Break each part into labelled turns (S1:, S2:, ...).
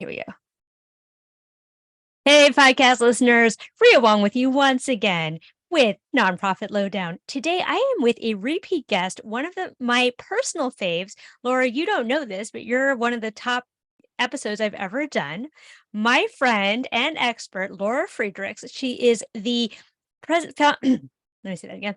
S1: Here we go. Hey, podcast listeners, Rhea Wong with you once again with Nonprofit Lowdown. Today, I am with a repeat guest, one of my personal faves. Laura, you don't know this, but you're one of the top episodes I've ever done. My friend and expert, Laura Fredricks. She is the president. Let me say that again.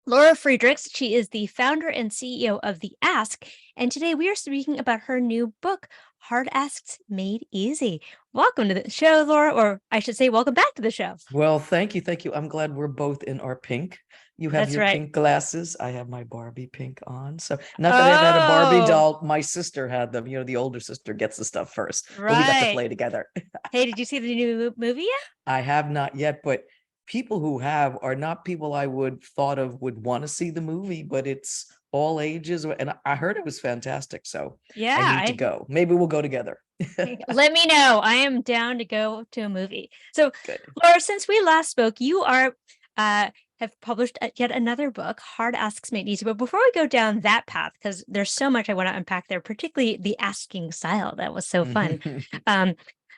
S1: Laura Fredricks, she is the founder and CEO of The Ask, and today we are speaking about her new book, Hard Asks Made Easy. Welcome to the show, Laura, or I should say, welcome back to the show.
S2: Well, thank you. Thank you. I'm glad we're both in our pink. You have
S1: That's
S2: your
S1: right.
S2: pink glasses. I have my Barbie pink on. So not that I've had a Barbie doll. My sister had them. You know, the older sister gets the stuff first. But we got to play together.
S1: Hey, did you see the new movie yet?
S2: I have not yet, but people who have are not people I would thought of would want to see the movie, but it's all ages. And I heard it was fantastic. So
S1: Yeah,
S2: I need to go. Maybe we'll go together.
S1: Let me know. I am down to go to a movie. So,
S2: Good.
S1: Laura, since we last spoke, you are have published yet another book, Hard Asks Made Easy. But before we go down that path, because there's so much I want to unpack there, particularly the asking style, that was so fun.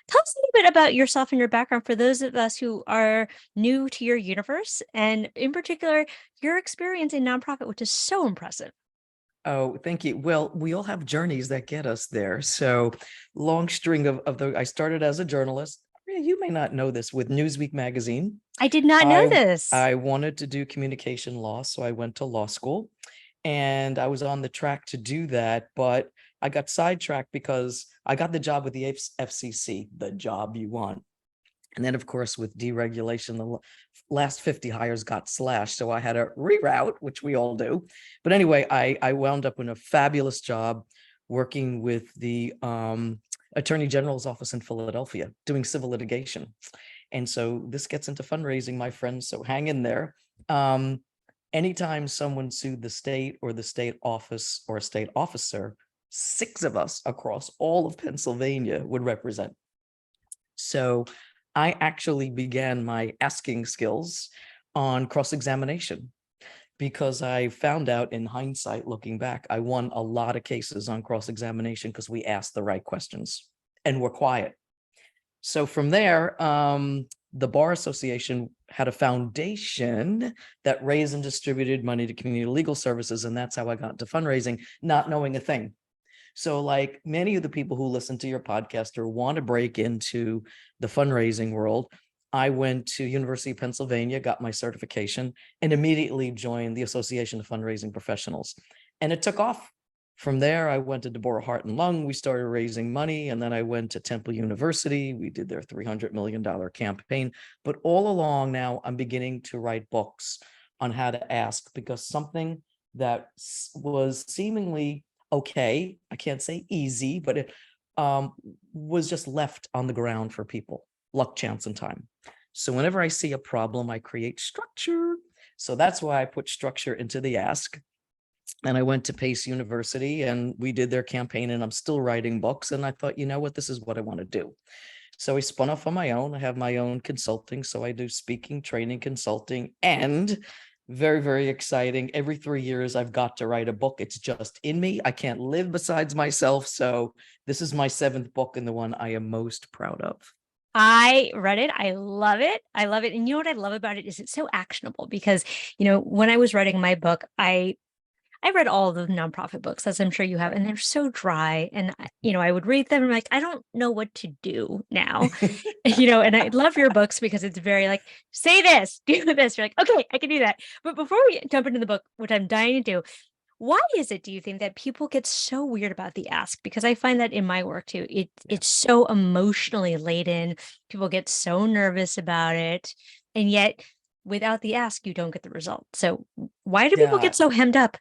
S1: Tell us a little bit about yourself and your background for those of us who are new to your universe, and in particular, your experience in nonprofit, which is so impressive.
S2: Oh, thank you. Well, we all have journeys that get us there. So long string of I started as a journalist. You may not know this, with Newsweek magazine.
S1: I did not know this.
S2: I wanted to do communication law, so I went to law school, and I was on the track to do that, but I got sidetracked because I got the job with the FCC, the job you want. And then, of course, with deregulation, the last 50 hires got slashed. So I had a reroute, which we all do. But anyway, I wound up in a fabulous job working with the Attorney General's office in Philadelphia, doing civil litigation. And so this gets into fundraising, my friends. So hang in there. Anytime someone sued the state or the state office or a state officer, 6 of us across all of Pennsylvania would represent. So I actually began my asking skills on cross-examination because I found out in hindsight, looking back, I won a lot of cases on cross-examination because we asked the right questions and were quiet. So from there, the Bar Association had a foundation that raised and distributed money to community legal services. And that's how I got into fundraising, not knowing a thing. So like many of the people who listen to your podcast or want to break into the fundraising world, I went to University of Pennsylvania, got my certification, and immediately joined the Association of Fundraising Professionals. And it took off. From there, I went to Deborah Heart and Lung. We started raising money. And then I went to Temple University. We did their $300 million campaign. But all along now, I'm beginning to write books on how to ask, because something that was seemingly okay, I can't say easy, but it was just left on the ground for people, luck, chance, and time. So whenever I see a problem, I create structure. So that's why I put structure into the ask. And I went to Pace University and we did their campaign, and I'm still writing books. And I thought, you know what, this is what I want to do. So I spun off on my own. I have my own consulting. So I do speaking, training, consulting, and very, very exciting. Every 3 years, I've got to write a book. It's just in me. I can't live besides myself. So this is my 7th book and the one I am most proud of.
S1: I read it. I love it. I love it. And you know what I love about it is it's so actionable because, you know, when I was writing my book, I read all the nonprofit books, as I'm sure you have, and they're so dry. And, you know, I would read them and I'm like, I don't know what to do now, you know, and I love your books because it's very like, say this, do this. You're like, okay, I can do that. But before we jump into the book, which I'm dying to do, why is it, do you think, that people get so weird about the ask? Because I find that in my work too, it's so emotionally laden. People get so nervous about it. And yet without the ask, you don't get the result. So why do people get so hemmed up?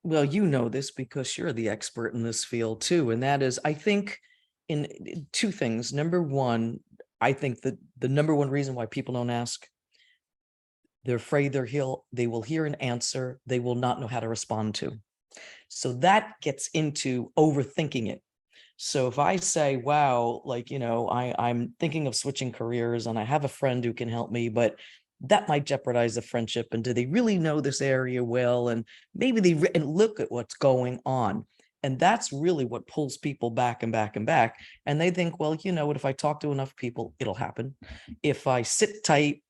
S2: Well, you know this because you're the expert in this field too. And that is, I think, in 2 things. Number one, I think that the number one reason why people don't ask, they're afraid they will hear an answer they will not know how to respond to. So that gets into overthinking it. So if I say, wow, like, you know, I'm thinking of switching careers and I have a friend who can help me, but that might jeopardize the friendship. And do they really know this area well? And maybe and look at what's going on. And that's really what pulls people back and back and back. And they think, well, you know what, if I talk to enough people, it'll happen. If I sit tight,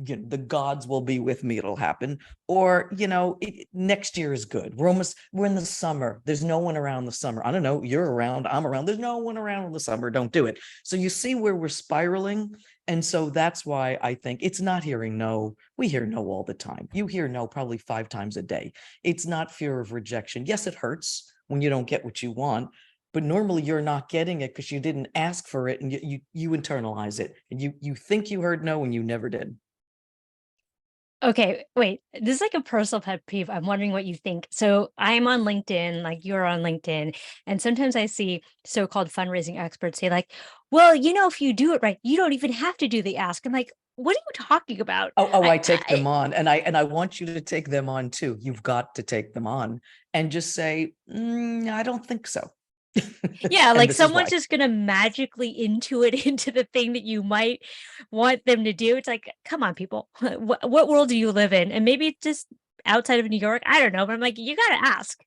S2: you know, the gods will be with me, it'll happen. Or, you know, next year is good. We're in the summer. There's no one around the summer. I don't know, you're around, I'm around. There's no one around in the summer. Don't do it. So you see where we're spiraling. And so that's why I think it's not hearing no. We hear no all the time. You hear no probably 5 times a day. It's not fear of rejection. Yes, it hurts when you don't get what you want, but normally you're not getting it because you didn't ask for it, and you internalize it, and you think you heard no and you never did.
S1: Okay, wait. This is like a personal pet peeve. I'm wondering what you think. So I'm on LinkedIn, like you're on LinkedIn, and sometimes I see so-called fundraising experts say, like, well, if you do it right, you don't even have to do the ask. I'm like, what are you talking about?
S2: Oh,
S1: I,
S2: I take
S1: I
S2: them on, and I want you to take them on too. You've got to take them on and just say, I don't think so.
S1: yeah,
S2: And
S1: like
S2: this is
S1: someone's
S2: why.
S1: just gonna magically intuit into the thing that you might want them to do. It's like, come on, people. What world do you live in? And maybe it's just outside of New York. I don't know, but I'm like, you gotta ask.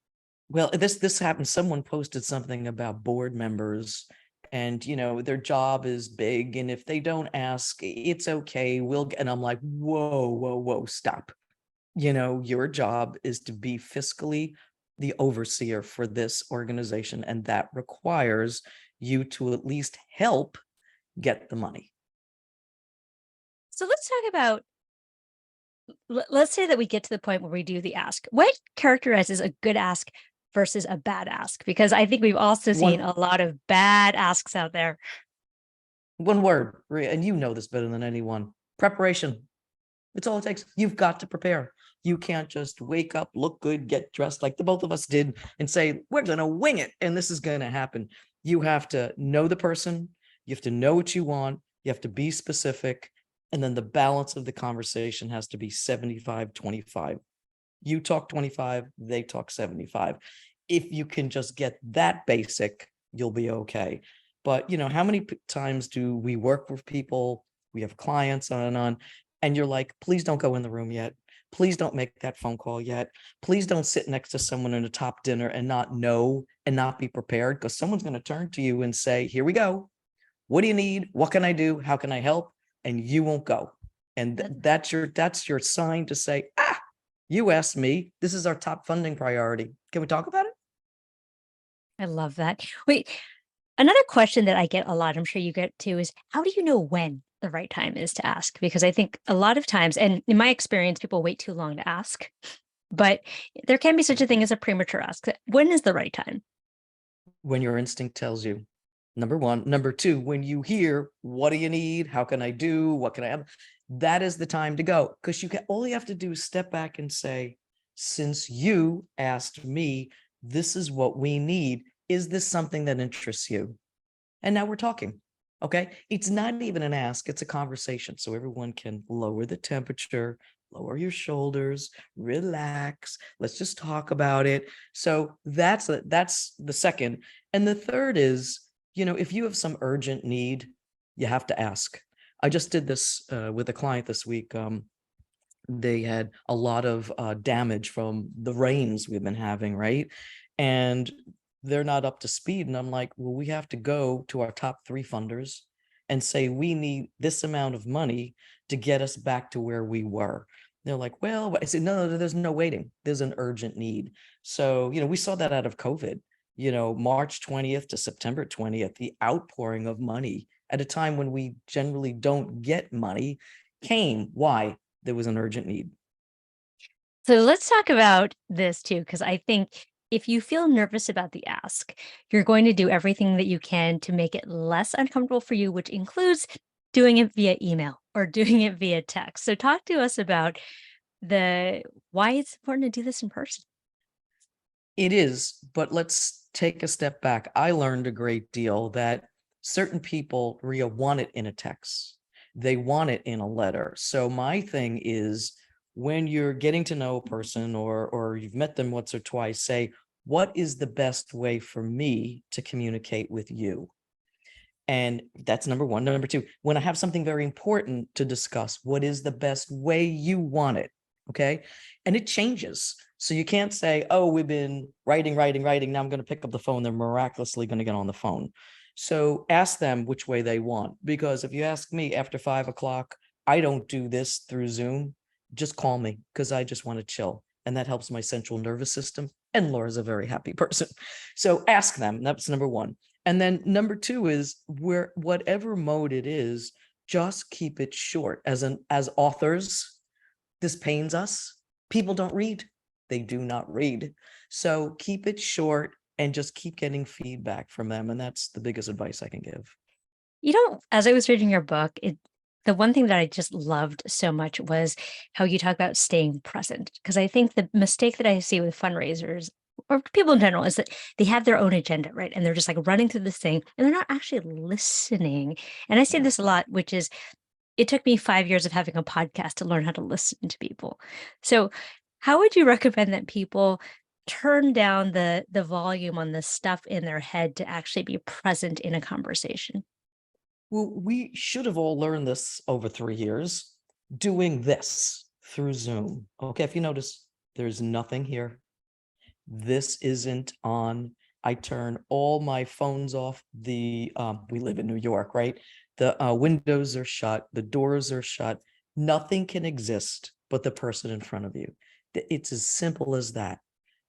S2: Well, this happened. Someone posted something about board members, and you know their job is big, and if they don't ask, it's okay. And I'm like, whoa, whoa, whoa, stop. You know, your job is to be fiscally the overseer for this organization, and that requires you to at least help get the money.
S1: So let's talk about let's say that we get to the point where we do the ask. What characterizes a good ask versus a bad ask? Because I think we've also seen
S2: One
S1: a lot of bad asks out there.
S2: one word, and you know this better than anyone: preparation. It's all it takes. You've got to prepare. You can't just wake up, look good, get dressed like the both of us did, and say, we're going to wing it and this is going to happen. You have to know the person. You have to know what you want. You have to be specific. And then the balance of the conversation has to be 75-25. You talk 25, they talk 75. If you can just get that basic, you'll be okay. But, you know, how many times do we work with people? We have clients on and on. And you're like, please don't go in the room yet. Please don't make that phone call yet. Please don't sit next to someone in a top dinner and not know and not be prepared, because someone's going to turn to you and say, here we go. What do you need? What can I do? How can I help? And you won't go. And that's your sign to say, you asked me. This is our top funding priority. Can we talk about it?
S1: I love that. Wait, another question that I get a lot, I'm sure you get too, is how do you know when the right time is to ask? Because I think a lot of times, and in my experience, people wait too long to ask, but there can be such a thing as a premature ask. When is the right time?
S2: When your instinct tells you. Number one. Number two, when you hear, what do you need? How can I do? What can I have? That is the time to go, because all you have to do is step back and say, since you asked me, this is what we need. Is this something that interests you? And now we're talking. Okay. It's not even an ask, it's a conversation. So everyone can lower the temperature, lower your shoulders, relax. Let's just talk about it. So that's the second. And the third is, you know, if you have some urgent need, you have to ask. I just did this with a client this week. They had a lot of damage from the rains we've been having, right? And they're not up to speed. And I'm like, well, we have to go to our top 3 funders and say, we need this amount of money to get us back to where we were. They're like, well, I said, no, there's no waiting. There's an urgent need. So, you know, we saw that out of COVID, you know, March 20th to September 20th, the outpouring of money at a time when we generally don't get money came. Why? There was an urgent need.
S1: So let's talk about this too, because I think if you feel nervous about the ask, you're going to do everything that you can to make it less uncomfortable for you, which includes doing it via email or doing it via text. So talk to us about the why it's important to do this in person.
S2: It is, but let's take a step back. I learned a great deal that certain people, Ria, want it in a text. They want it in a letter. So my thing is, when you're getting to know a person, or you've met them once or twice, say, what is the best way for me to communicate with you? And that's number one. Number two, when I have something very important to discuss, what is the best way you want it? Okay. And it changes. So you can't say, oh, we've been writing. Now I'm going to pick up the phone. They're miraculously going to get on the phone. So ask them which way they want. Because if you ask me after 5 o'clock, I don't do this through Zoom. Just call me because I just want to chill. And that helps my central nervous system. And Laura's a very happy person. So ask them. That's number one. And then number two is where whatever mode it is, just keep it short. As authors, this pains us. People don't read. They do not read. So keep it short and just keep getting feedback from them. And that's the biggest advice I can give.
S1: As I was reading your book, the one thing that I just loved so much was how you talk about staying present. Because I think the mistake that I see with fundraisers or people in general is that they have their own agenda, right? And they're just like running through this thing and they're not actually listening. And I say this a lot, which is it took me 5 years of having a podcast to learn how to listen to people. So how would you recommend that people turn down the volume on the stuff in their head to actually be present in a conversation?
S2: Well, we should have all learned this over 3 years, doing this through Zoom. Okay, if you notice, there's nothing here. This isn't on. I turn all my phones off. We live in New York, right? The windows are shut, the doors are shut. Nothing can exist but the person in front of you. It's as simple as that.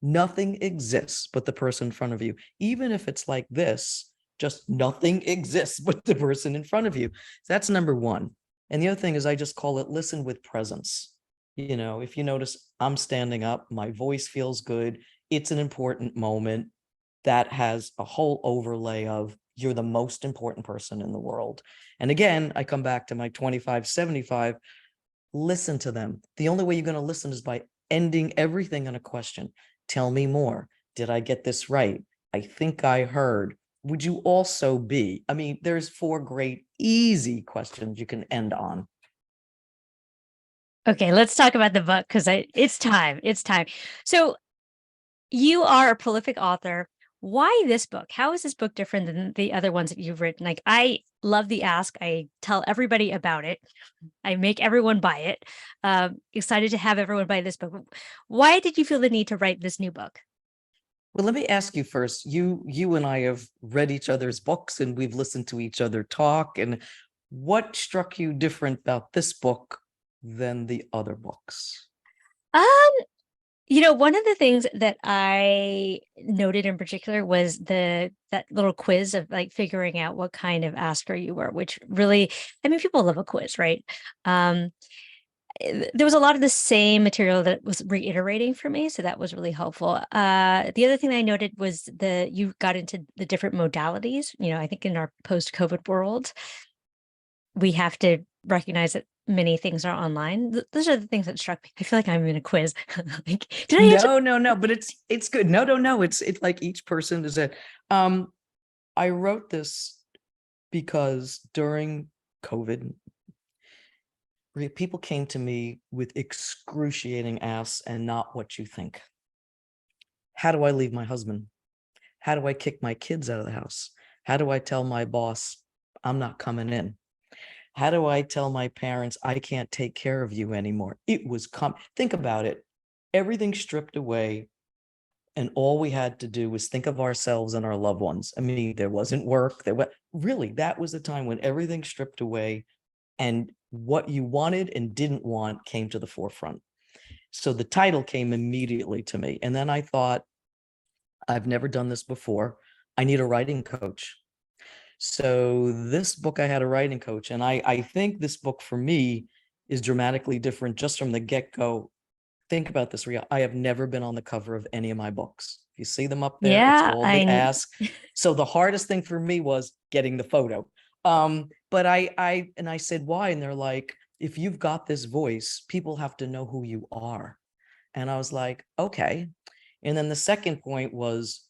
S2: Nothing exists but the person in front of you. Even if it's like this, just nothing exists but the person in front of you. That's number one. And the other thing is I just call it listen with presence. If you notice, I'm standing up, my voice feels good. It's an important moment that has a whole overlay of you're the most important person in the world. And again, I come back to my 25-75, listen to them. The only way you're going to listen is by ending everything on a question. Tell me more. Did I get this right? I think I heard. Would you also be? I mean, there's 4 great, easy questions you can end on.
S1: Okay, let's talk about the book because it's time. It's time. So you are a prolific author. Why this book? How is this book different than the other ones that you've written? Like, I love the ask. I tell everybody about it. I make everyone buy it. Excited to have everyone buy this book. Why did you feel the need to write this new book?
S2: Well, let me ask you first. You and I have read each other's books and we've listened to each other talk. And what struck you different about this book than the other books?
S1: Um, one of the things that I noted in particular was that little quiz of like figuring out what kind of asker you were, which really, I mean, people love a quiz, right? There was a lot of the same material that was reiterating for me, so that was really helpful. The other thing I noted was you got into the different modalities. I think in our post-COVID world, we have to recognize that many things are online. Those are the things that struck me. I feel like I'm in a quiz. Like, did I answer?
S2: No, but it's good. No. It's like each person is it. I wrote this because during COVID, people came to me with excruciating asks and not what you think. How do I leave my husband? How do I kick my kids out of the house? How do I tell my boss I'm not coming in? How do I tell my parents I can't take care of you anymore? It was think about it. Everything stripped away. And all we had to do was think of ourselves and our loved ones. I mean, there wasn't work. That was the time when everything stripped away and what you wanted and didn't want came to the forefront. So the title came immediately to me. And then I thought, I've never done this before. I need a writing coach. So this book, I had a writing coach. And I think this book for me is dramatically different just from the get-go. Think about this, Ria. I have never been on the cover of any of my books. If you see them up there, it's
S1: Yeah,
S2: all the ask. So the hardest thing for me was getting the photo. But I said, why? And they're like, if you've got this voice, people have to know who you are. And I was like, okay. And then the second point was,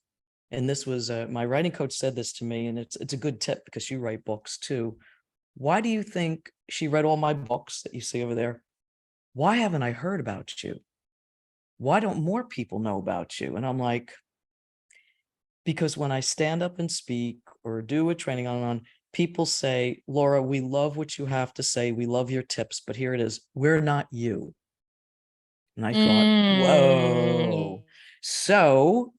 S2: and this was my writing coach said this to me, and it's a good tip because you write books too. Why do you think she read all my books that you see over there? Why haven't I heard about you? Why don't more people know about you? And I'm like, because when I stand up and speak or do a training on, people say, Laura, we love what you have to say. We love your tips, but here it is. We're not you. And I thought,
S1: Mm.
S2: whoa. So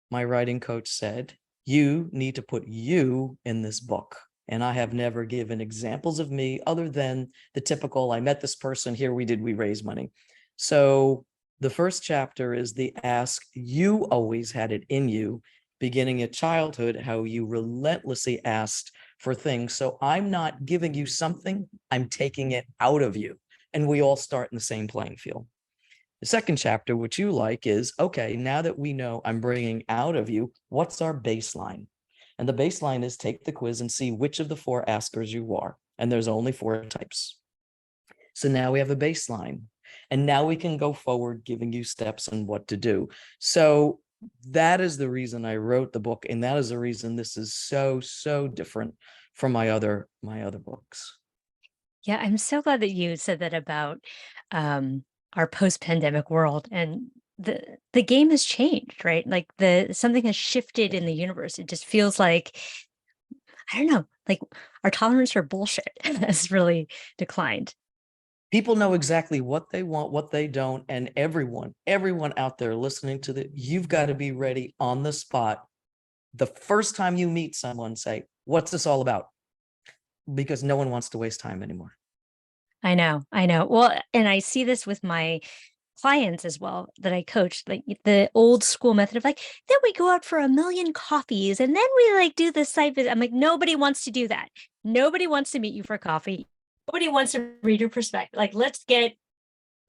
S2: my writing coach said, you need to put you in this book. And I have never given examples of me other than the typical, I met this person, here we raise money. So the first chapter is the ask. You always had it in you, beginning at childhood, how you relentlessly asked for things. So I'm not giving you something, I'm taking it out of you. And we all start in the same playing field. The second chapter, which you like, is okay, now that we know I'm bringing out of you, what's our baseline? And the baseline is take the quiz and see which of the 4 askers you are. And there's only 4 types. So now we have a baseline. And now we can go forward giving you steps on what to do. So that is the reason I wrote the book. And that is the reason this is so, so different from my other books.
S1: Yeah, I'm so glad that you said that about our post-pandemic world, and the game has changed, right? Like something has shifted in the universe. It just feels like, I don't know, like our tolerance for bullshit has really declined.
S2: People know exactly what they want, what they don't, and everyone out there listening to the, you've got to be ready on the spot. The first time you meet someone, say, what's this all about? Because no one wants to waste time anymore.
S1: I know, I know. Well, and I see this with my clients as well that I coach, like the old school method of like, then we go out for a million coffees and then we like do the site visit. I'm like, nobody wants to do that. Nobody wants to meet you for coffee. Nobody wants to read your perspective. Like, let's get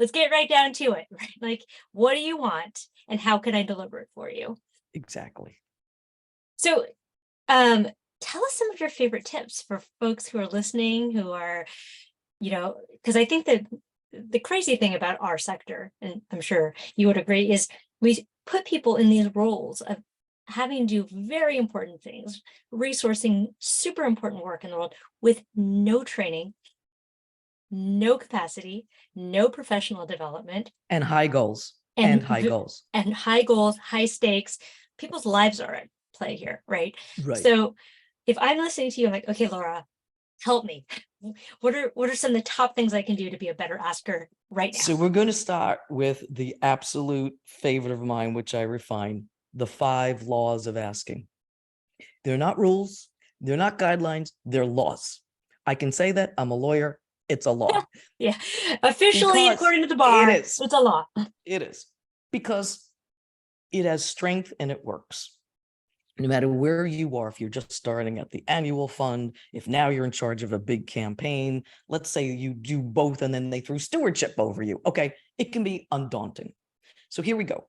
S1: right down to it, right? Like, what do you want and how can I deliver it for you?
S2: Exactly.
S1: So, tell us some of your favorite tips for folks who are listening, who are, because I think that the crazy thing about our sector, and I'm sure you would agree, is we put people in these roles of having to do very important things, resourcing super important work in the world with no training, no capacity, no professional development,
S2: And high goals.
S1: and
S2: And high goals.
S1: and high goals, high stakes. People's lives are at play here, right?
S2: Right.
S1: So if I'm listening to you, I'm like, okay, Laura, help me. What are some of the top things I can do to be a better asker right now?
S2: So we're going to start with the absolute favorite of mine, which I refine, the 5 laws of asking. They're not rules. They're not guidelines. They're laws. I can say that I'm a lawyer. It's a law.
S1: Yeah, officially,
S2: Because
S1: according to the
S2: it
S1: bar,
S2: is.
S1: it's a law.
S2: It is. Because it has strength and it works. No matter where you are, if you're just starting at the annual fund, if now you're in charge of a big campaign, let's say you do both and then they threw stewardship over you. Okay, it can be undaunting. So here we go.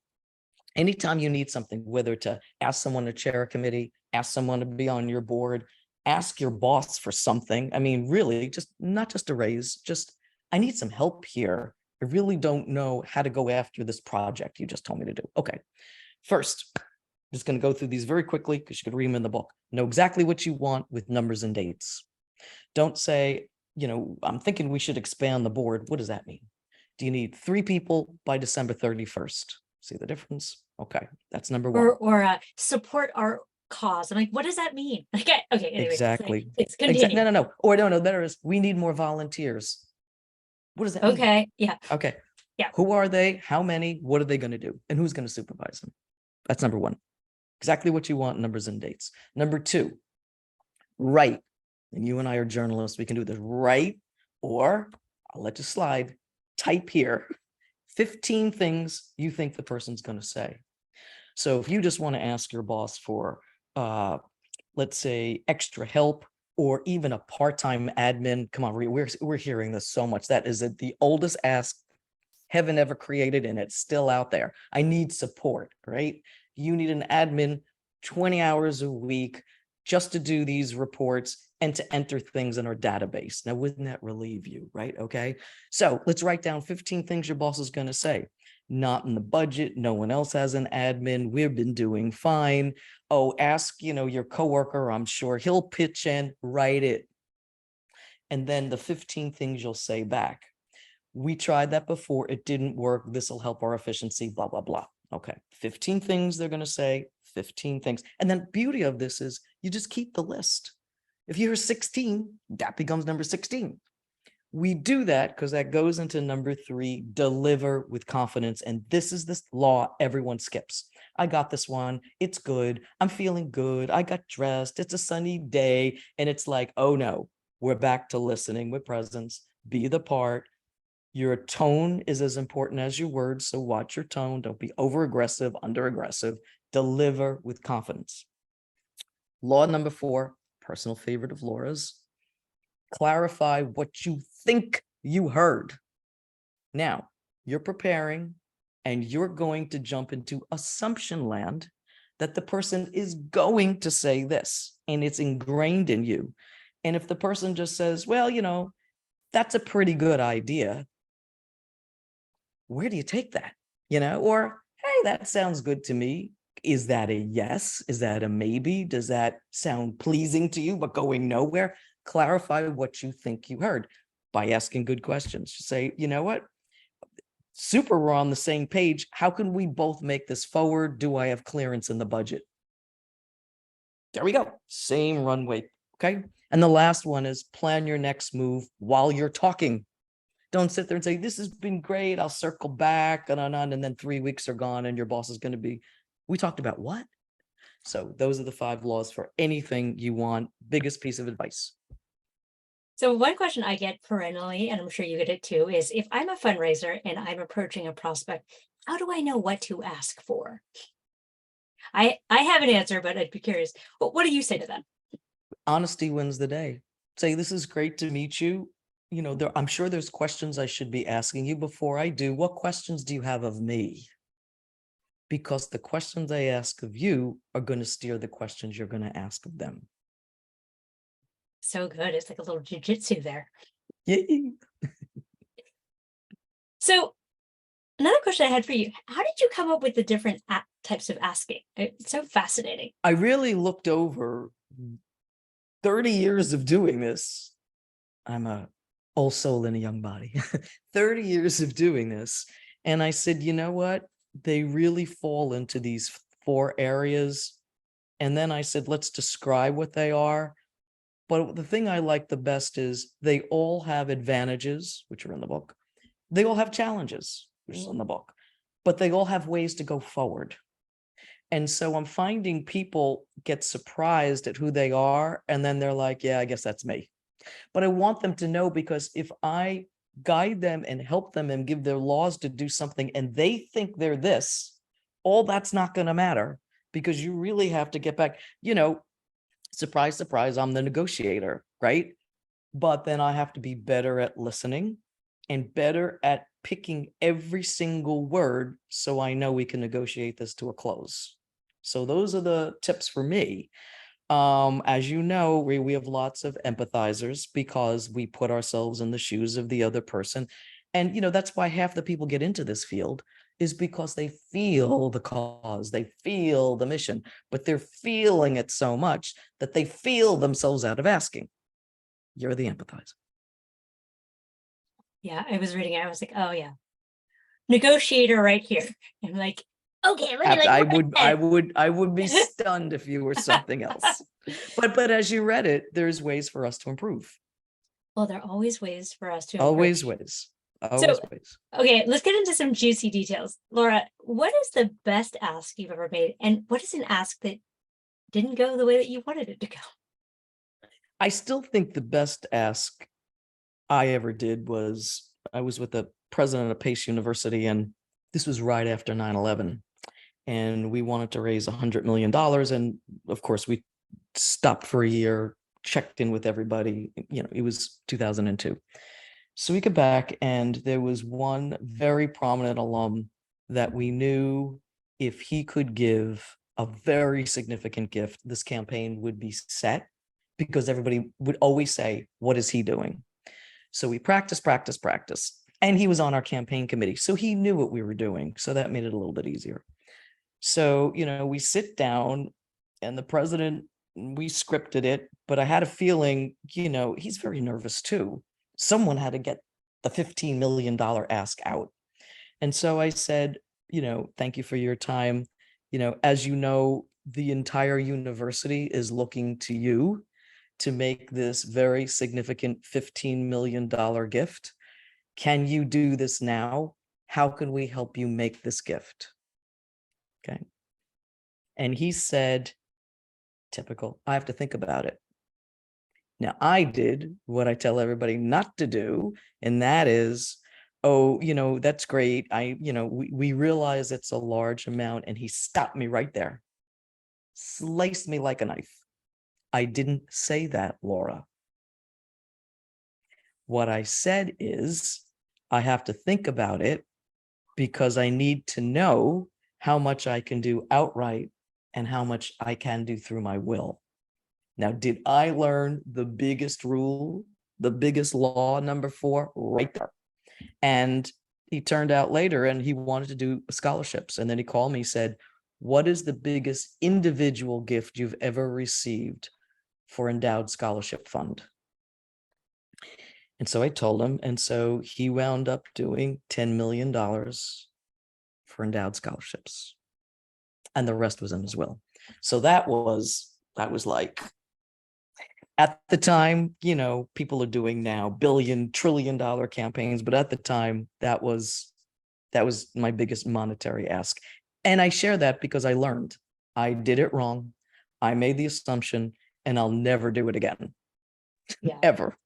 S2: Anytime you need something, whether to ask someone to chair a committee, ask someone to be on your board, ask your boss for something. I mean, really, just not just a raise, just I need some help here. I really don't know how to go after this project you just told me to do. Okay. First, I'm just going to go through these very quickly because you could read them in the book. Know exactly what you want with numbers and dates. Don't say, I'm thinking we should expand the board. What does that mean? Do you need 3 people by December 31st? See the difference? Okay, that's number 1.
S1: Or support our cause. I'm like, what does that mean? Okay, anyway,
S2: Exactly.
S1: please continue.
S2: No. Or no, better is we need more volunteers. What does that mean?
S1: Okay, yeah.
S2: Okay.
S1: Yeah.
S2: Who are they? How many? What are they going to do? And who's going to supervise them? That's number 1. Exactly what you want, numbers and dates. Number 2, write. And you and I are journalists. We can do this. Write, or I'll let you slide. Type here 15 things you think the person's going to say. So if you just want to ask your boss for, let's say, extra help or even a part-time admin, come on, we're hearing this so much. That is the oldest ask heaven ever created, and it's still out there. I need support, right? You need an admin 20 hours a week just to do these reports and to enter things in our database. Now, wouldn't that relieve you, right? Okay. So let's write down 15 things your boss is going to say. Not in the budget. No one else has an admin. We've been doing fine. Oh, ask, your coworker. I'm sure he'll pitch in, write it. And then the 15 things you'll say back. We tried that before. It didn't work. This will help our efficiency, blah, blah, blah. Okay. 15 things they're going to say, 15 things. And then beauty of this is you just keep the list. If you're 16, that becomes number 16. We do that because that goes into number 3, deliver with confidence. And this is this law everyone skips. I got this one. It's good. I'm feeling good. I got dressed. It's a sunny day. And it's like, oh no, we're back to listening with presence. Be the part. Your tone is as important as your words. So watch your tone. Don't be over aggressive, under aggressive. Deliver with confidence. Law number 4, personal favorite of Laura's. Clarify what you think you heard. Now, you're preparing and you're going to jump into assumption land that the person is going to say this and it's ingrained in you. And if the person just says, well, that's a pretty good idea, where do you take that? Or, hey, that sounds good to me. Is that a yes? Is that a maybe? Does that sound pleasing to you, but going nowhere? Clarify what you think you heard by asking good questions. Say, you know what? Super, we're on the same page. How can we both make this forward? Do I have clearance in the budget? There we go. Same runway. Okay. And the last one is plan your next move while you're talking. Don't sit there and say, this has been great. I'll circle back and then 3 weeks are gone and your boss is going to be, we talked about what? So those are the 5 laws for anything you want. Biggest piece of advice.
S1: So one question I get perennially, and I'm sure you get it too, is if I'm a fundraiser and I'm approaching a prospect, how do I know what to ask for? I have an answer, but I'd be curious. What do you say to them?
S2: Honesty wins the day. Say, this is great to meet you. I'm sure there's questions I should be asking you. Before I do, what questions do you have of me? Because the questions I ask of you are going to steer the questions you're going to ask of them.
S1: So good. It's like a little jujitsu there.
S2: Yay.
S1: So another question I had for you, how did you come up with the different types of asking? It's so fascinating.
S2: I really looked over 30 years of doing this. I'm a old soul in a young body. 30 years of doing this. And I said, you know what? They really fall into these 4 areas. And then I said, let's describe what they are. But the thing I like the best is they all have advantages, which are in the book. They all have challenges, which is in the book, but they all have ways to go forward. And so I'm finding people get surprised at who they are. And then they're like, yeah, I guess that's me. But I want them to know, because if I guide them and help them and give their laws to do something and they think they're this, all that's not going to matter, because you really have to get back, surprise, surprise, I'm the negotiator, right? But then I have to be better at listening and better at picking every single word so I know we can negotiate this to a close. So those are the tips for me. As you know, we have lots of empathizers because we put ourselves in the shoes of the other person. And, that's why half the people get into this field, is because they feel the cause, they feel the mission, but they're feeling it so much that they feel themselves out of asking. You're the empathizer.
S1: Yeah, I was reading it. I was like, oh yeah, negotiator right here. I'm like, okay, let me
S2: I would be stunned if you were something else. But as you read it, there's ways for us to improve.
S1: Well, there are always ways for us to improve.
S2: Always ways. Always ways.
S1: Okay, let's get into some juicy details. Laura, what is the best ask you've ever made? And what is an ask that didn't go the way that you wanted it to go?
S2: I still think the best ask I ever did was, I was with the president of Pace University, and this was right after 9/11. And we wanted to raise $100 million. And of course, we stopped for a year, checked in with everybody. It was 2002. So we get back, and there was one very prominent alum that we knew if he could give a very significant gift, this campaign would be set, because everybody would always say, what is he doing? So we practice. And he was on our campaign committee, so he knew what we were doing. So that made it a little bit easier. So, we sit down, and the president, we scripted it, but I had a feeling, he's very nervous too. Someone had to get the $15 million ask out. And so I said, thank you for your time. As you know, the entire university is looking to you to make this very significant $15 million gift. Can you do this now? How can we help you make this gift? Okay. And he said, typical, I have to think about it. Now, I did what I tell everybody not to do, and that is, oh, that's great. We realize it's a large amount, and he stopped me right there, sliced me like a knife. I didn't say that, Laura. What I said is, I have to think about it because I need to know how much I can do outright and how much I can do through my will. Now, did I learn the biggest rule, the biggest law, number 4, right there? And he turned out later and he wanted to do scholarships. And then he called me, said, what is the biggest individual gift you've ever received for Endowed Scholarship Fund? And so I told him, and so he wound up doing $10 million for endowed scholarships. And the rest was in his will. So that was like, at the time, people are doing now billion, trillion-dollar campaigns, but at the time, that was my biggest monetary ask. And I share that because I learned I did it wrong. I made the assumption, and I'll never do it again.
S1: Yeah.
S2: Ever.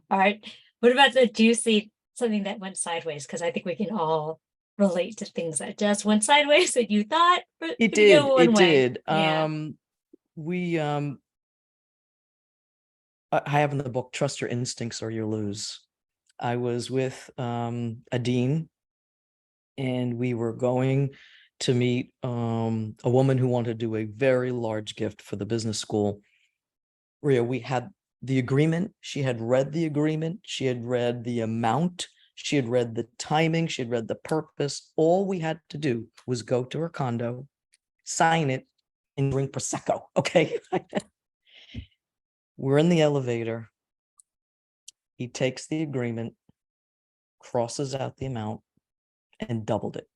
S1: All right. What about do you see something that went sideways? Because I think we can all relate to things that just went sideways that you thought
S2: it did.
S1: go one
S2: it
S1: way.
S2: did.
S1: Yeah.
S2: I have in the book, Trust Your Instincts or You Lose. I was with a dean, and we were going to meet a woman who wanted to do a very large gift for the business school. Where we had the agreement. She had read the agreement. She had read the amount. She had read the timing. She had read the purpose. All we had to do was go to her condo, sign it, and drink Prosecco. Okay. We're in the elevator. He takes the agreement, crosses out the amount, and doubled it.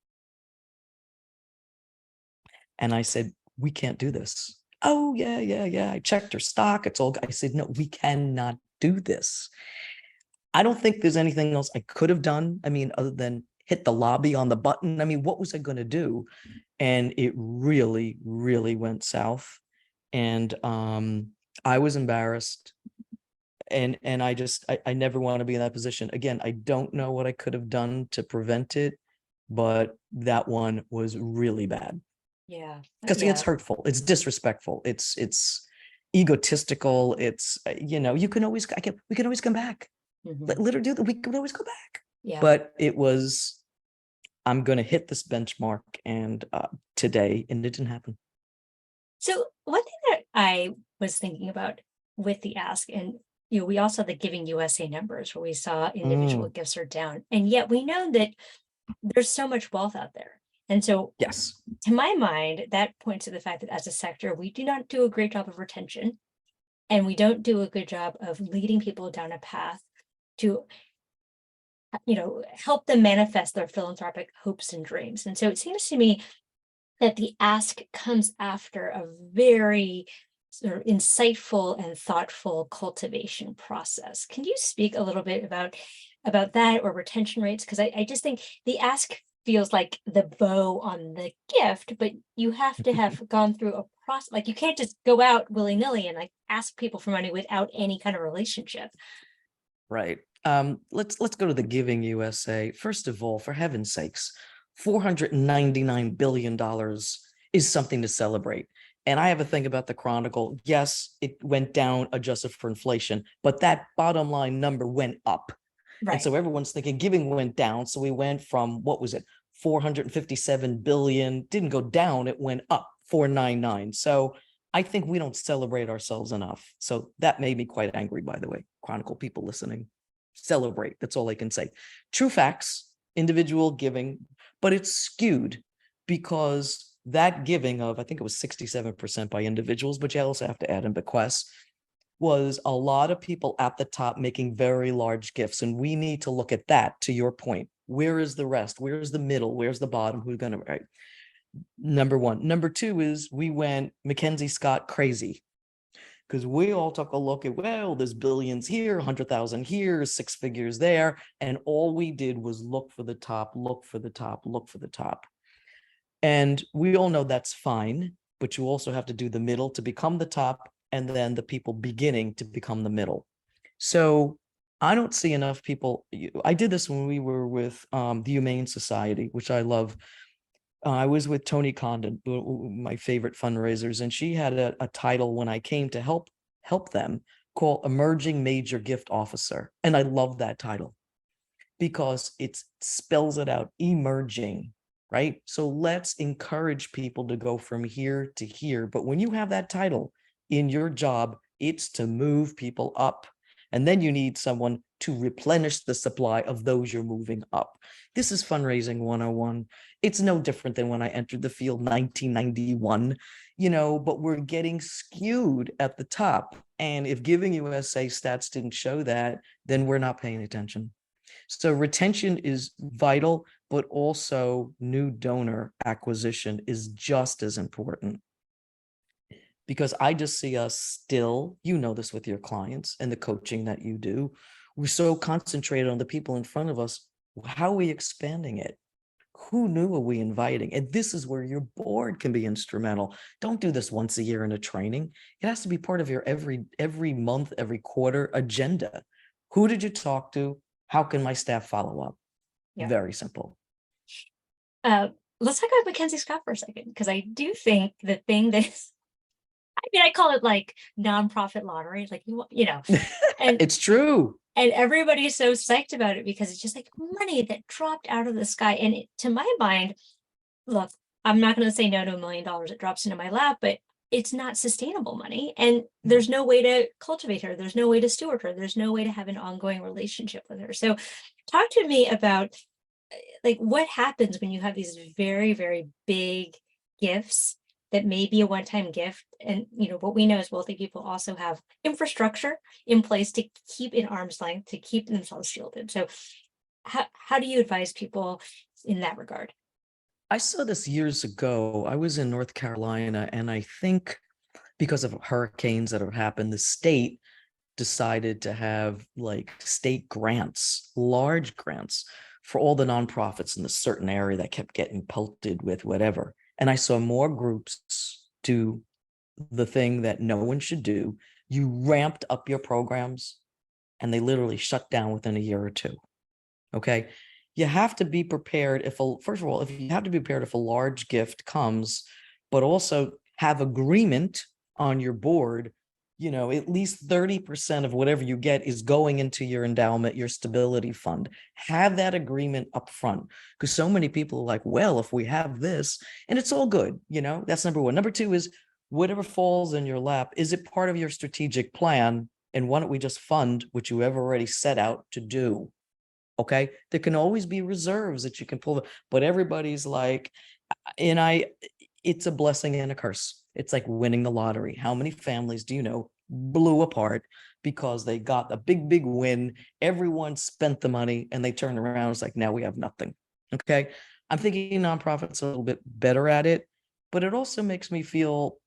S2: And I said, we can't do this. Oh, yeah. I checked her stock. It's all. I said, no, we cannot do this. I don't think there's anything else I could have done. I mean, other than hit the lobby on the button. I mean, what was I going to do? And it really, really went south. And I was embarrassed. And I never want to be in that position again. I don't know what I could have done to prevent it, but that one was really bad.
S1: Yeah.
S2: Because it's hurtful, it's disrespectful, it's egotistical, it's we can always come back. Let her do that. We can always go back.
S1: Yeah.
S2: But it was, I'm going to hit this benchmark, and today, and it didn't happen.
S1: So one thing that I was thinking about with the ask, and we also the Giving USA numbers where we saw individual gifts are down, and yet we know that there's so much wealth out there. And so,
S2: yes,
S1: to my mind, that points to the fact that as a sector, we do not do a great job of retention, and we don't do a good job of leading people down a path to, help them manifest their philanthropic hopes and dreams. And so it seems to me that the ask comes after a very sort of insightful and thoughtful cultivation process. Can you speak a little bit about that, or retention rates? Because I just think the ask feels like the bow on the gift, but you have to have gone through a process. Like, you can't just go out willy-nilly and ask people for money without any kind of relationship.
S2: Right. Let's go to the Giving USA. First of all, for heaven's sakes, $499 billion is something to celebrate. And I have a thing about the Chronicle. Yes, it went down adjusted for inflation, but that bottom line number went up. Right. And so everyone's thinking giving went down. So we went from, what was it? 457 billion, didn't go down, it went up 499. So I think we don't celebrate ourselves enough. So that made me quite angry, by the way. Chronicle people listening, celebrate. That's all I can say. True facts, individual giving, but it's skewed because that giving of, I think it was 67% by individuals, but you also have to add in bequests, was a lot of people at the top making very large gifts. And we need to look at that, to your point. Where is the rest? Where's the middle? Where's the bottom? Who's going to, right? Number one. Number two is we went Mackenzie Scott crazy. because we all took a look at, well, there's billions here, 100,000 here, 6 figures there. And all we did was look for the top, look for the top, look for the top. And we all know that's fine, but you also have to do the middle to become the top, and then the people beginning to become the middle. So I don't see enough people. I did this when we were with the Humane Society, which I love. I was with Tony Condon, my favorite fundraisers, and she had a title when I came to help them called Emerging Major Gift Officer. And I love that title because it spells it out, emerging, right? So let's encourage people to go from here to here. But when you have that title in your job, it's to move people up. And then you need someone to replenish the supply of those you're moving up. This is fundraising 101. It's no different than when I entered the field 1991, but we're getting skewed at the top. And if Giving USA stats didn't show that, then we're not paying attention. So retention is vital, but also new donor acquisition is just as important. Because I just see us still, this with your clients and the coaching that you do, we're so concentrated on the people in front of us. How are we expanding it? Who new are we inviting? And this is where your board can be instrumental. Don't do this once a year in a training. It has to be part of your every month, every quarter agenda. Who did you talk to? How can my staff follow up? Yeah. Very simple.
S1: Let's talk about Mackenzie Scott for a second, because I do think the thing that's, I call it like nonprofit lottery, like, and
S2: it's true.
S1: And everybody's so psyched about it because it's just like money that dropped out of the sky. And to my mind, look, I'm not going to say no to $1 million that drops into my lap, but it's not sustainable money. And there's no way to cultivate her. There's no way to steward her. There's no way to have an ongoing relationship with her. So talk to me about like what happens when you have these very, very big gifts that may be a one-time gift. And, what we know is wealthy people also have infrastructure in place to keep in arm's length, to keep themselves shielded. So how do you advise people in that regard?
S2: I saw this years ago. I was in North Carolina, and I think because of hurricanes that have happened, the state decided to have like state grants, large grants for all the nonprofits in a certain area that kept getting pelted with whatever. And I saw more groups do the thing that no one should do. You ramped up your programs and they literally shut down within a year or two. Okay. You have to be prepared if you have to be prepared if a large gift comes, but also have agreement on your board, at least 30% of whatever you get is going into your endowment, your stability fund. Have that agreement up front, because so many people are like, well, if we have this, and it's all good, that's number one. Number two is whatever falls in your lap, is it part of your strategic plan? And why don't we just fund what you have already set out to do? Okay. There can always be reserves that you can pull, but everybody's like, it's a blessing and a curse. It's like winning the lottery. How many families do you know blew apart because they got a big, big win? Everyone spent the money and they turned around. It's like, now we have nothing. Okay. I'm thinking nonprofits are a little bit better at it, but it also makes me feel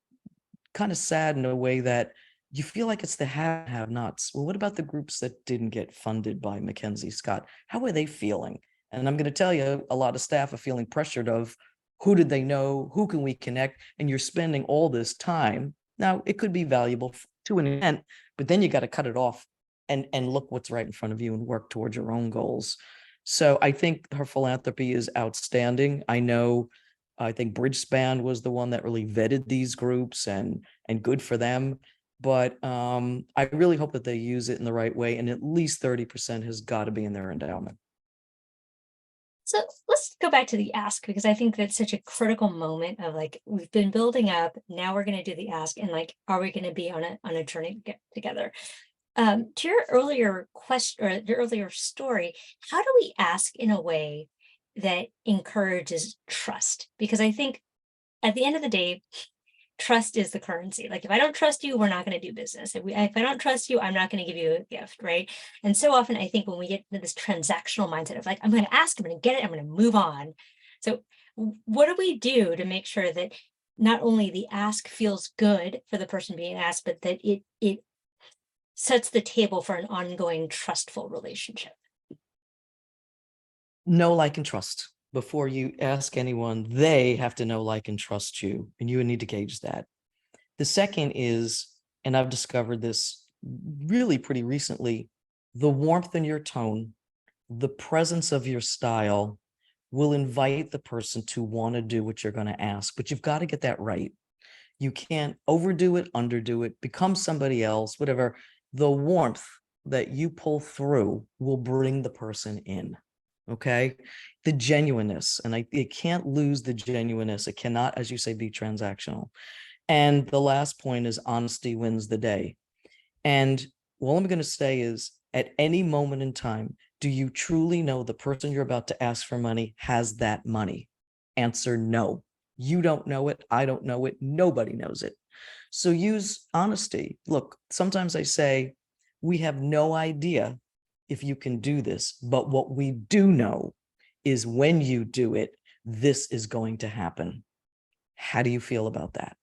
S2: kind of sad in a way that you feel like it's the have-nots. Well, what about the groups that didn't get funded by Mackenzie Scott? How are they feeling? And I'm going to tell you, a lot of staff are feeling pressured of who did they know? Who can we connect? And you're spending all this time. Now, it could be valuable to an extent, but then you got to cut it off and look what's right in front of you and work towards your own goals. So I think her philanthropy is outstanding. I think Bridgespan was the one that really vetted these groups, and good for them. But I really hope that they use it in the right way, and at least 30% has got to be in their endowment.
S1: So let's go back to the ask, because I think that's such a critical moment of like, we've been building up, now we're going to do the ask, and like, are we going to be on a journey together? To your earlier question or your earlier story, how do we ask in a way that encourages trust? Because I think at the end of the day, trust is the currency. Like, if I don't trust you, we're not going to do business. If I don't trust you, I'm not going to give you a gift, right? And so often I think when we get into this transactional mindset of like, I'm going to ask, I'm going to get it, I'm going to move on. So what do we do to make sure that not only the ask feels good for the person being asked, but that it sets the table for an ongoing trustful relationship.
S2: Know, like, and trust. Before you ask anyone, they have to know, like, and trust you, and you need to gauge that. The second is, and I've discovered this really pretty recently, the warmth in your tone, the presence of your style will invite the person to want to do what you're going to ask, but you've got to get that right. You can't overdo it, underdo it, become somebody else, whatever. The warmth that you pull through will bring the person in. Okay. The genuineness, and it can't lose the genuineness. It cannot, as you say, be transactional. And the last point is honesty wins the day. And all I'm going to say is, at any moment in time, do you truly know the person you're about to ask for money has that money? Answer no. You don't know it. I don't know it. Nobody knows it. So use honesty. Look, sometimes I say, we have no idea if you can do this, but what we do know is when you do it, this is going to happen. How do you feel about that?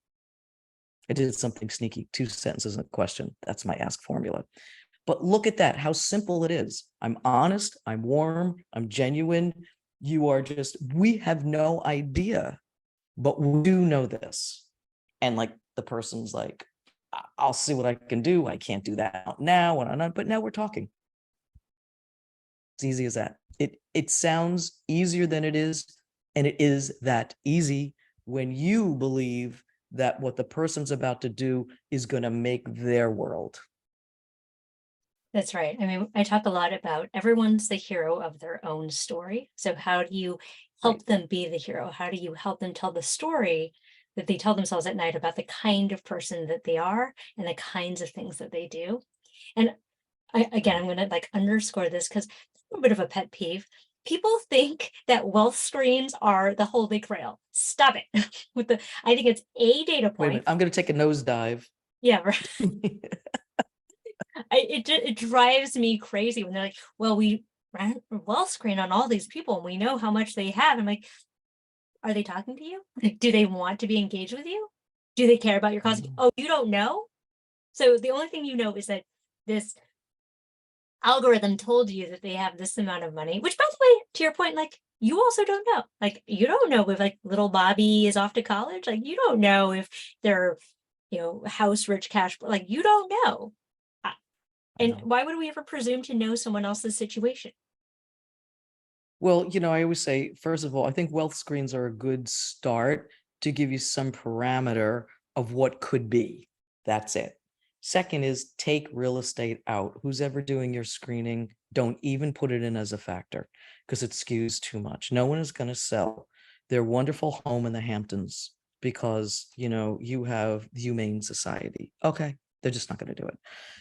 S2: I did something sneaky, 2 sentences in a question. That's my ask formula. But look at that, how simple it is. I'm honest, I'm warm, I'm genuine. You are just, we have no idea, but we do know this. And like the person's like, I'll see what I can do. I can't do that now, but now we're talking. It's easy as that. It sounds easier than it is, and it is that easy when you believe that what the person's about to do is going to make their world.
S1: That's right. I mean, I talk a lot about everyone's the hero of their own story. So how do you help them be the hero? How do you help them tell the story that they tell themselves at night about the kind of person that they are and the kinds of things that they do? And I'm going to like underscore this because it's a little bit of a pet peeve. People think that wealth screens are the holy grail. Stop it. I think it's a data
S2: Wait a minute,
S1: point.
S2: I'm going to take a nosedive.
S1: Yeah, right. It drives me crazy when they're like, well, we ran a wealth screen on all these people and we know how much they have. I'm like, are they talking to you? Do they want to be engaged with you? Do they care about your cause? Oh, you don't know? So the only thing you know is that this algorithm told you that they have this amount of money, which by the way, to your point, like you also don't know. Like you don't know if like little Bobby is off to college. Like you don't know if they're, house rich cash, like you don't know. And why would we ever presume to know someone else's situation?
S2: Well, I always say, first of all, I think wealth screens are a good start to give you some parameter of what could be. That's it. Second is take real estate out. Who's ever doing your screening, don't even put it in as a factor because it skews too much. No one is going to sell their wonderful home in the Hamptons because, you have the Humane Society. Okay. They're just not going to do it.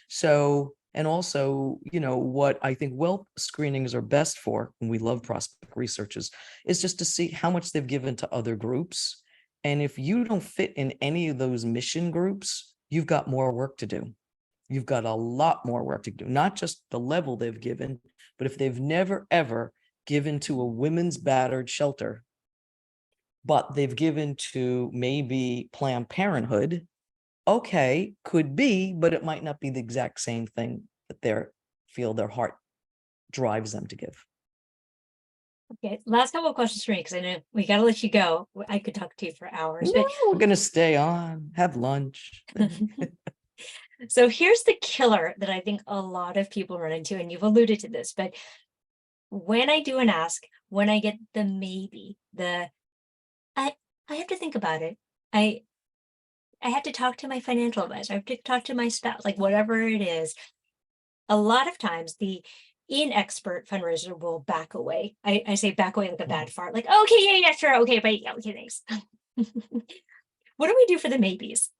S2: So, and also, what I think wealth screenings are best for, and we love prospect researchers, is just to see how much they've given to other groups. And if you don't fit in any of those mission groups, you've got more work to do. You've got a lot more work to do, not just the level they've given, but if they've never, ever given to a women's battered shelter, but they've given to maybe Planned Parenthood, okay, could be, but it might not be the exact same thing that they feel their heart drives them to give.
S1: Okay, last couple of questions for me because I know we got to let you go. I could talk to you for hours,
S2: No, we're going to stay on, have lunch.
S1: So here's the killer that I think a lot of people run into, and you've alluded to this, but when I do an ask, when I get the maybe, I have to think about it. I have to talk to my financial advisor. I have to talk to my spouse, like whatever it is. A lot of times the inexpert fundraiser will back away. I say back away like a bad fart, like, okay, yeah, sure. Okay, but yeah, okay, thanks. What do we do for the maybes?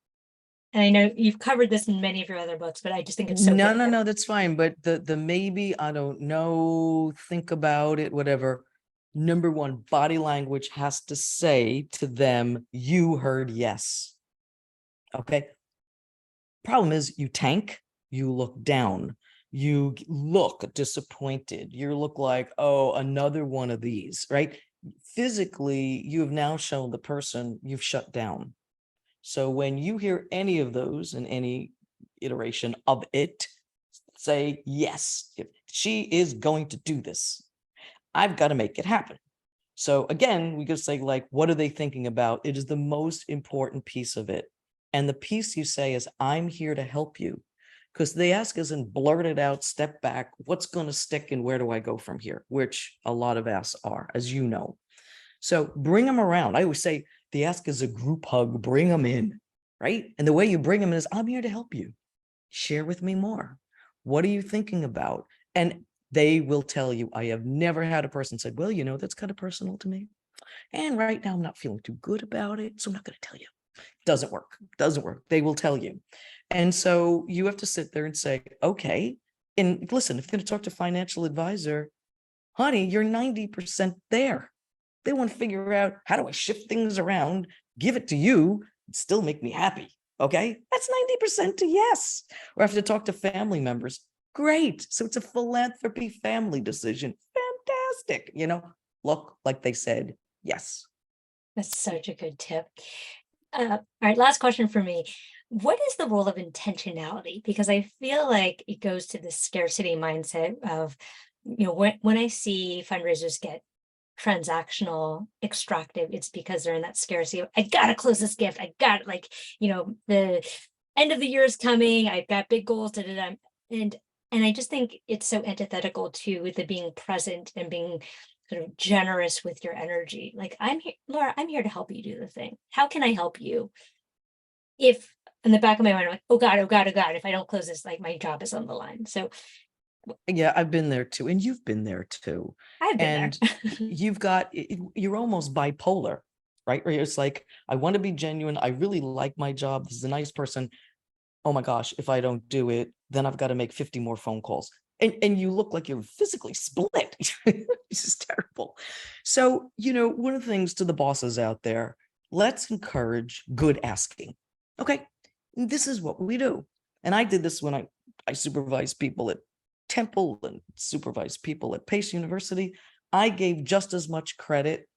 S1: And I know you've covered this in many of your other books, but I just think it's so
S2: No, that's fine. But the maybe, I don't know, think about it, whatever. Number one, body language has to say to them, you heard yes. Okay. Problem is you tank, you look down, you look disappointed, you look like, oh, another one of these, right? Physically, you have now shown the person you've shut down. So when you hear any of those in any iteration of it, say, yes, if she is going to do this, I've got to make it happen. So again, we could say, like, what are they thinking about? It is the most important piece of it. And the piece you say is, I'm here to help you. Because they ask us and blurt it out, step back, what's going to stick and where do I go from here? Which a lot of asks are, as you know. So bring them around. I always say the ask is a group hug, bring them in, right? And the way you bring them in is, I'm here to help you. Share with me more. What are you thinking about? And they will tell you. I have never had a person say, well, that's kind of personal to me. And right now I'm not feeling too good about it. So I'm not going to tell you. Doesn't work. Doesn't work. They will tell you. And so you have to sit there and say, okay. And listen, if you're going to talk to a financial advisor, honey, you're 90% there. They want to figure out, how do I shift things around, give it to you, and still make me happy? Okay, that's 90% to yes. Or I have to talk to family members. Great. So it's a philanthropy family decision. Fantastic. Look like they said yes.
S1: That's such a good tip. All right, last question for me. What is the role of intentionality? Because I feel like it goes to the scarcity mindset of, when I see fundraisers get transactional, extractive, it's because they're in that scarcity. I gotta close this gift. I got like, the end of the year is coming. I've got big goals. Da, da, da. And I just think it's so antithetical to the being present and being sort of generous with your energy. Like, I'm here, Laura, I'm here to help you do the thing. How can I help you? If in the back of my mind, I'm like, oh God, oh God, oh God, if I don't close this, like my job is on the line. So
S2: Yeah, I've been there too. And you've been there too.
S1: I've been there.
S2: And you're almost bipolar, right? Where it's like, I want to be genuine. I really like my job. This is a nice person. Oh my gosh, if I don't do it, then I've got to make 50 more phone calls. And you look like you're physically split. This is terrible. So, one of the things to the bosses out there, let's encourage good asking. Okay, this is what we do. And I did this when I supervised people at Temple and supervised people at Pace University. I gave just as much credit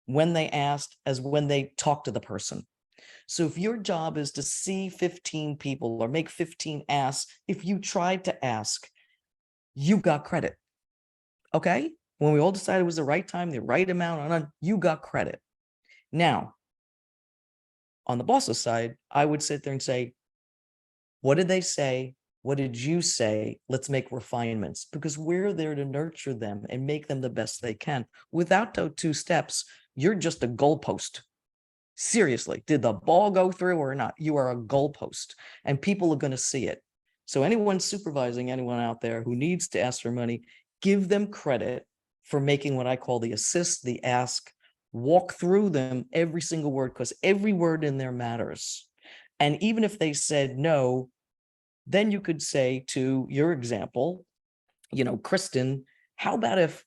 S2: when they asked as when they talked to the person. So if your job is to see 15 people or make 15 asks, if you tried to ask, you got credit. Okay? When we all decided it was the right time, the right amount, you got credit. Now, on the boss's side, I would sit there and say, what did they say? What did you say? Let's make refinements, because we're there to nurture them and make them the best they can. Without those two steps, you're just a goalpost. Seriously, did the ball go through or not? You are a goalpost, and people are going to see it. So anyone supervising anyone out there who needs to ask for money, give them credit for making what I call the assist, the ask, walk through them, every single word, because every word in there matters. And even if they said no, then you could say, to your example, Kristen, how about if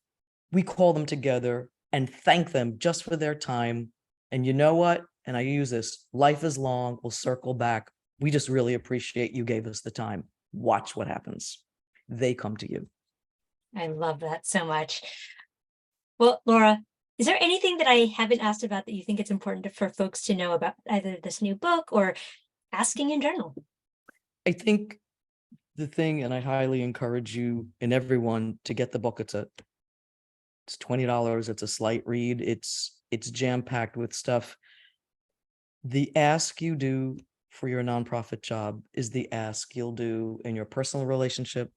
S2: we call them together and thank them just for their time? And you know what? And I use this, life is long, we'll circle back. We just really appreciate you gave us the time. Watch what happens. They come to you.
S1: I love that so much. Well, Laura, is there anything that I haven't asked about that you think it's important for folks to know about either this new book or asking in general?
S2: I think the thing, and I highly encourage you and everyone to get the book. It's $20. It's a slight read. It's jam-packed with stuff. The ask you do for your nonprofit job is the ask you'll do in your personal relationship,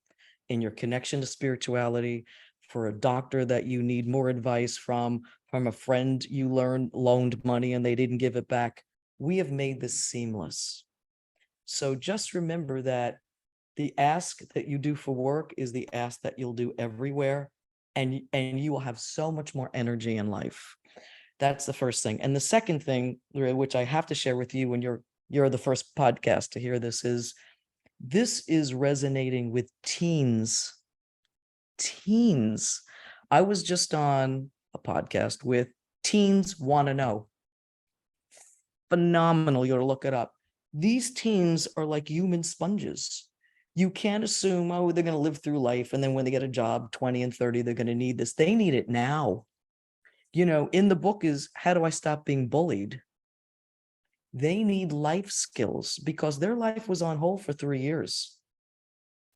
S2: in your connection to spirituality, for a doctor that you need more advice from a friend you loaned money and they didn't give it back. We have made this seamless. So just remember that the ask that you do for work is the ask that you'll do everywhere, and you will have so much more energy in life. That's the first thing. And the second thing, which I have to share with you when you're the first podcast to hear this is resonating with teens. Teens. I was just on a podcast with Teens Want to Know. Phenomenal. You ought to look it up. These teens are like human sponges. You can't assume, oh, they're going to live through life, and then when they get a job, 20 and 30, they're going to need this. They need it now. In the book is, how do I stop being bullied? they need life skills because their life was on hold for 3 years,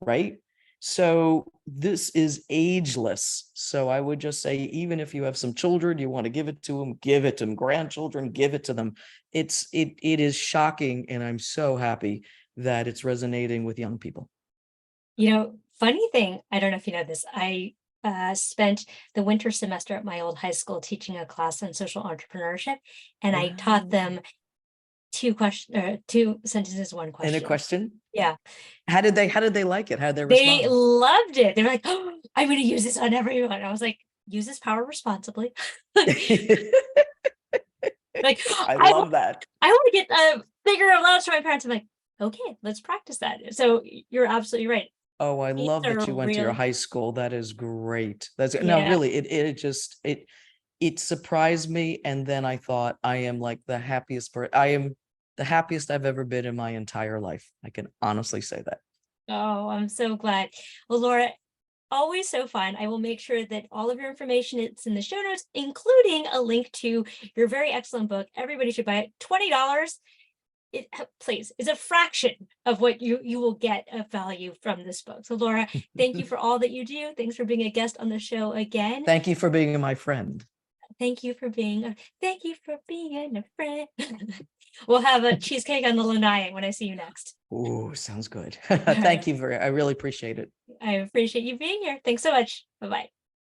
S2: right? So this is ageless. So I would just say, even if you have some children, you want to give it to them, give it to them, grandchildren, give it to them. It is shocking. And I'm so happy that it's resonating with young people.
S1: Funny thing, I don't know if you know this, I spent the winter semester at my old high school teaching a class on social entrepreneurship, and I taught
S2: Wow.
S1: them two sentences, one
S2: And a
S1: question.
S2: question?
S1: Yeah,
S2: How did they like it? How did they
S1: they
S2: respond?
S1: loved it. They were like, "Oh, I'm going to use this on everyone." I was like, "Use this power responsibly." Like,
S2: I
S1: I
S2: love that.
S1: I want to get bigger allowance from my parents. I'm like, okay, let's practice that. So you're absolutely right.
S2: Oh, I
S1: These
S2: love
S1: are
S2: that you went to your
S1: real,
S2: high school. That is great. That's no,
S1: yeah.
S2: really, it surprised me. And then I thought, I am like the happiest I am the happiest I've ever been in my entire life. I can honestly say that.
S1: Oh, I'm so glad. Well, Laura, always so fun. I will make sure that all of your information is in the show notes, including a link to your very excellent book. Everybody should buy it. $20. It please is a fraction of what you will get of value from this book. So Laura, thank you for all that you do. Thanks for being a guest on the show again.
S2: Thank you for being my friend.
S1: Thank you for being a friend. We'll have a cheesecake on the lanai when I see you next.
S2: Oh, sounds good.
S1: All right.
S2: Thank you I really appreciate it.
S1: I appreciate you being here. Thanks so much. Bye-bye.